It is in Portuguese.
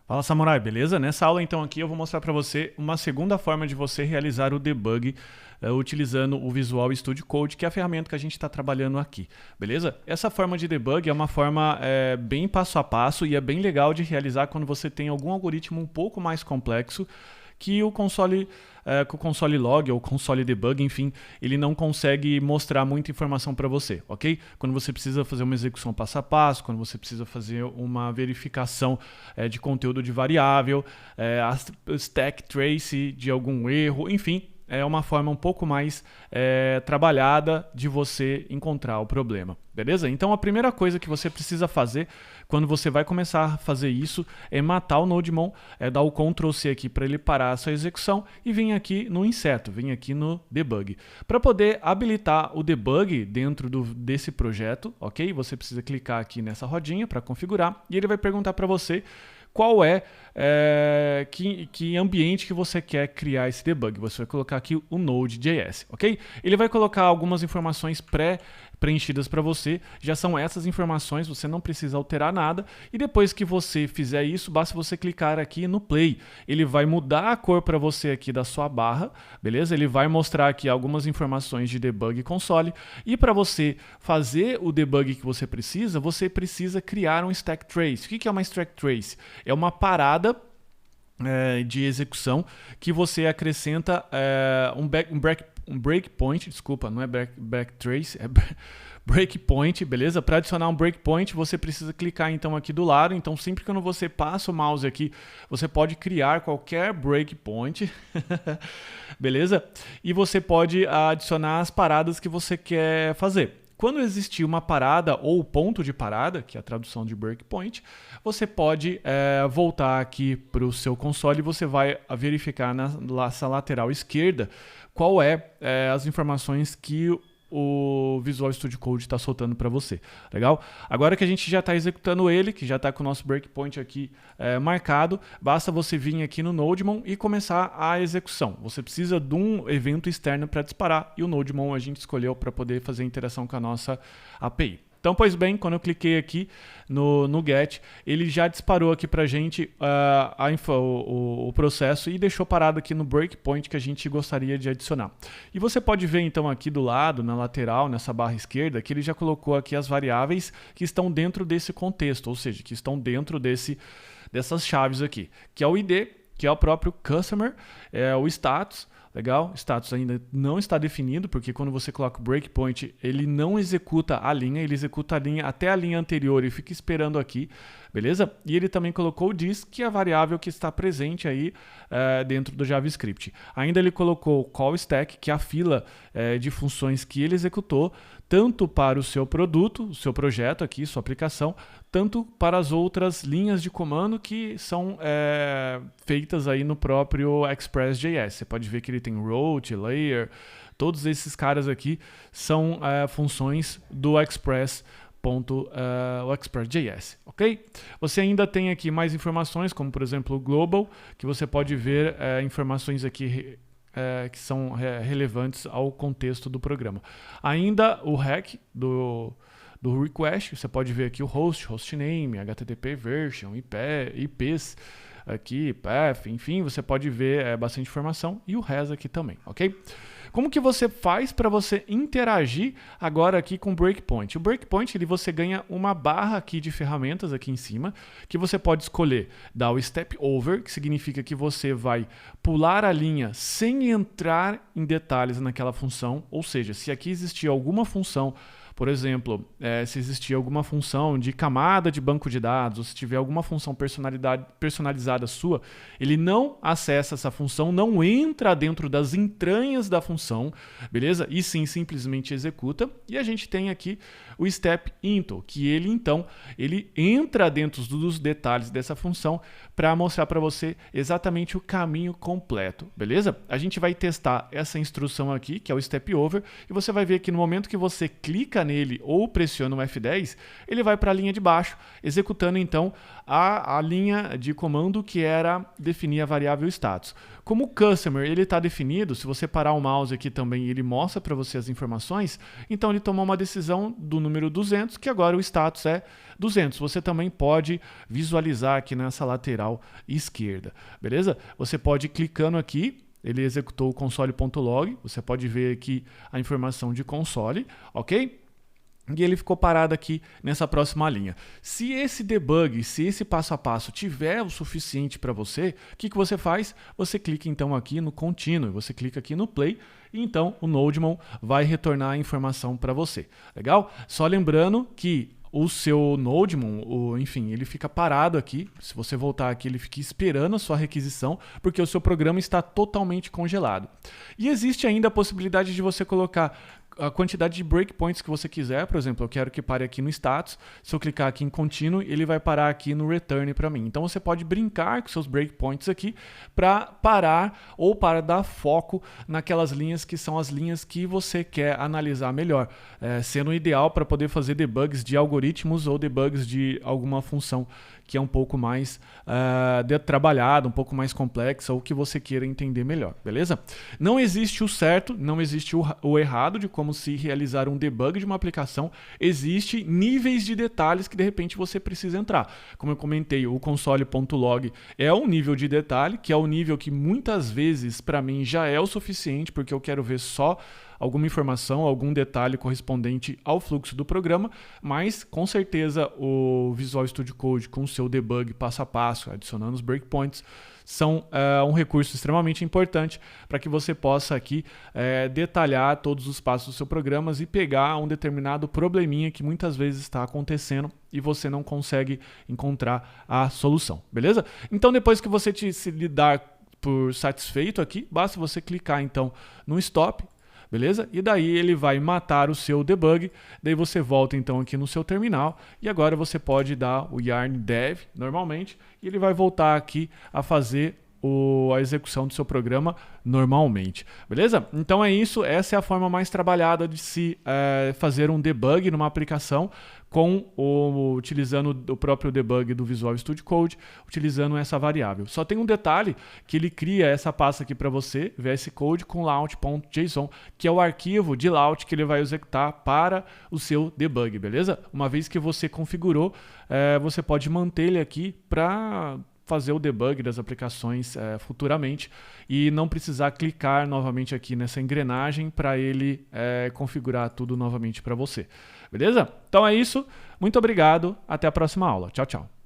Fala Samurai, beleza? Nessa aula então aqui eu vou mostrar para você uma segunda forma de você realizar o debug utilizando o Visual Studio Code, que é a ferramenta que a gente está trabalhando aqui, beleza? Essa forma de debug é uma forma bem passo a passo e é bem legal de realizar quando você tem algum algoritmo um pouco mais complexo que o console log ou console debug, enfim, ele não consegue mostrar muita informação para você, ok? Quando você precisa fazer uma execução passo a passo, quando você precisa fazer uma verificação de conteúdo de variável, stack trace de algum erro, enfim, é uma forma um pouco mais trabalhada de você encontrar o problema, beleza? Então a primeira coisa que você precisa fazer quando você vai começar a fazer isso é matar o NodeMon, dar o Ctrl C aqui para ele parar a sua execução e vir aqui no inseto, vir aqui no debug. Para poder habilitar o debug dentro desse projeto, ok? Você precisa clicar aqui nessa rodinha para configurar e ele vai perguntar para você qual que ambiente que você quer criar esse debug. Você vai colocar aqui o Node.js, ok? Ele vai colocar algumas informações pré-preenchidas para você. Já são essas informações, você não precisa alterar nada. E depois que você fizer isso, basta você clicar aqui no Play. Ele vai mudar a cor para você aqui da sua barra, beleza? Ele vai mostrar aqui algumas informações de debug console. E para você fazer o debug que você precisa criar um stack trace. O que é uma stack trace? É uma parada de execução que você acrescenta um breakpoint, desculpa, não é backtrace, é breakpoint, beleza? Para adicionar um breakpoint, você precisa clicar então aqui do lado. Então, sempre quando você passa o mouse aqui, você pode criar qualquer breakpoint, beleza? E você pode adicionar as paradas que você quer fazer. Quando existir uma parada ou ponto de parada, que é a tradução de breakpoint, você pode voltar aqui para o seu console e você vai verificar nessa lateral esquerda qual as informações que o Visual Studio Code está soltando para você, legal? Agora que a gente já está executando ele, que já está com o nosso breakpoint aqui marcado, basta você vir aqui no NodeMon e começar a execução. Você precisa de um evento externo para disparar e o NodeMon a gente escolheu para poder fazer interação com a nossa API. Então, pois bem, quando eu cliquei aqui no get, ele já disparou aqui pra gente o processo e deixou parado aqui no breakpoint que a gente gostaria de adicionar. E você pode ver então aqui do lado, na lateral, nessa barra esquerda, que ele já colocou aqui as variáveis que estão dentro desse contexto, ou seja, que estão dentro dessas chaves aqui, que é o ID, que é o próprio customer, o status. Legal? Status ainda não está definido, porque quando você coloca o breakpoint, ele não executa a linha, ele executa a linha até a linha anterior e fica esperando aqui, beleza? E ele também colocou o disk, que é a variável que está presente aí dentro do JavaScript. Ainda ele colocou o call stack, que é a fila de funções que ele executou, tanto para o seu produto, o seu projeto aqui, sua aplicação, tanto para as outras linhas de comando que são feitas aí no próprio Express.js. Você pode ver que ele tem route, layer, todos esses caras aqui são funções do Express.js, ok? Você ainda tem aqui mais informações, como por exemplo o global, que você pode ver informações aqui que são relevantes ao contexto do programa. Ainda o hack do request, você pode ver aqui o hostname, HTTP version, IPs, aqui, path, enfim, você pode ver bastante informação e o res aqui também, ok? Como que você faz para você interagir agora aqui com o breakpoint? O breakpoint, você ganha uma barra aqui de ferramentas aqui em cima, que você pode escolher dar o step over, que significa que você vai pular a linha sem entrar em detalhes naquela função, ou seja, se aqui existir alguma função, por exemplo, se existir alguma função de camada de banco de dados, ou se tiver alguma função personalizada sua, ele não acessa essa função, não entra dentro das entranhas da função, beleza? E sim, simplesmente executa. E a gente tem aqui o step into, que ele entra dentro dos detalhes dessa função para mostrar para você exatamente o caminho completo, beleza? A gente vai testar essa instrução aqui, que é o step over, e você vai ver que no momento que você clica nele ou pressiona o F10, ele vai para a linha de baixo, executando então a linha de comando que era definir a variável status. Como o customer ele está definido, se você parar o mouse aqui também, ele mostra para você as informações, então ele tomou uma decisão do número 200, que agora o status é 200. Você também pode visualizar aqui nessa lateral esquerda, beleza? Você pode ir clicando aqui, ele executou o console.log, você pode ver aqui a informação de console, ok? E ele ficou parado aqui nessa próxima linha. Se esse debug, se esse passo a passo tiver o suficiente para você, o que você faz? Você clica então aqui no Continue, você clica aqui no Play e então o NodeMon vai retornar a informação para você. Legal? Só lembrando que o seu NodeMon, enfim, ele fica parado aqui. Se você voltar aqui, ele fica esperando a sua requisição, porque o seu programa está totalmente congelado. E existe ainda a possibilidade de você colocar a quantidade de breakpoints que você quiser. Por exemplo, eu quero que pare aqui no status. Se eu clicar aqui em Continue, ele vai parar aqui no Return para mim. Então você pode brincar com seus breakpoints aqui para parar ou para dar foco naquelas linhas que são as linhas que você quer analisar melhor, sendo ideal para poder fazer debugs de algoritmos ou debugs de alguma função que é um pouco mais trabalhada, um pouco mais complexa, ou que você queira entender melhor, beleza? Não existe o certo, não existe o errado de como se realizar um debug de uma aplicação. Existem níveis de detalhes que de repente você precisa entrar. Como eu comentei, o console.log é um nível de detalhe, que é o nível que muitas vezes para mim já é o suficiente, porque eu quero ver só alguma informação, algum detalhe correspondente ao fluxo do programa, mas com certeza o Visual Studio Code com o seu debug passo a passo, adicionando os breakpoints, são um recurso extremamente importante para que você possa aqui detalhar todos os passos do seu programa e pegar um determinado probleminha que muitas vezes está acontecendo e você não consegue encontrar a solução, beleza? Então depois que você se lidar por satisfeito aqui, basta você clicar então no Stop, beleza? E daí ele vai matar o seu debug, daí você volta então aqui no seu terminal e agora você pode dar o yarn dev normalmente e ele vai voltar aqui a fazer a execução do seu programa normalmente, beleza? Então é isso, essa é a forma mais trabalhada de se fazer um debug numa aplicação utilizando o próprio debug do Visual Studio Code, utilizando essa variável. Só tem um detalhe, que ele cria essa pasta aqui para você, VS Code com launch.json, que é o arquivo de launch que ele vai executar para o seu debug, beleza? Uma vez que você configurou, você pode manter ele aqui para fazer o debug das aplicações futuramente e não precisar clicar novamente aqui nessa engrenagem para ele configurar tudo novamente para você. Beleza? Então é isso. Muito obrigado. Até a próxima aula. Tchau, tchau.